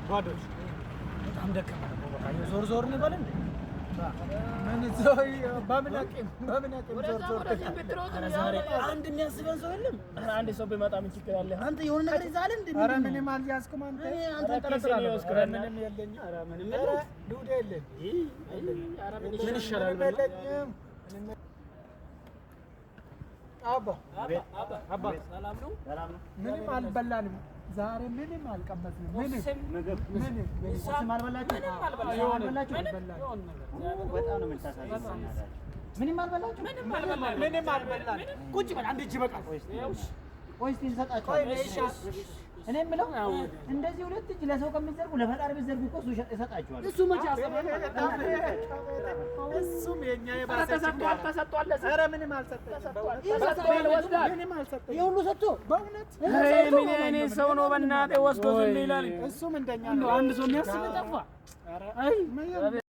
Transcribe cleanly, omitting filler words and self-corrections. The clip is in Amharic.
ባዶች በጣም ደከመ ነው። በቃ ዞር ዞር እንበል እንዴ? ምን ዞይ በምን አቅም ዞር ዞር ዛሬ አንድ የሚያስበን ሰው የለም። አንድ ሰው ቢመጣ ምን ችግር አለ? አንተ የሆነ ነገር ይዛል እንዴ? ኧረ ምንም አልያዝክም አንተ። አንተ ተረስራለህ። ኧረ ምንም የለኝም። ኧረ ምንም ዱድ የለኝ። ምን ይሻላል? አባ ሰላም ነው? ምንም አልበላንም ዛሬ ምንም አልቀመስንም። ምንም አልበላችሁ? በጣም ነው የምታሳዝነው። ምንም አልበላችሁ? ምንም አልበላንም። ቁጭ በል አንድ እጅ በቃ ወይስ እንሰጣችኋለን? እኔ የምለው እንደዚህ ሁለት እጅ ለሰው ከሚዘርጉ ለፈጣሪ ቢዘርጉ እኮ እሱ ይሰጣችኋል። እሱ መቼ አሰበን? እሱም የኛ የባሰ ተሰጥቷል። ኧረ ምንም አልሰጠኝም። ምንም አልሰጠኝም። ይሄ ሁሉ ሰጥቶ በእውነት ምን አይነት ሰው ነው? በእናትህ ወስዶ ዝም ይላል። እሱም እንደኛ ነው። አንድ ሰው የሚያስብ ጠፋ። አይ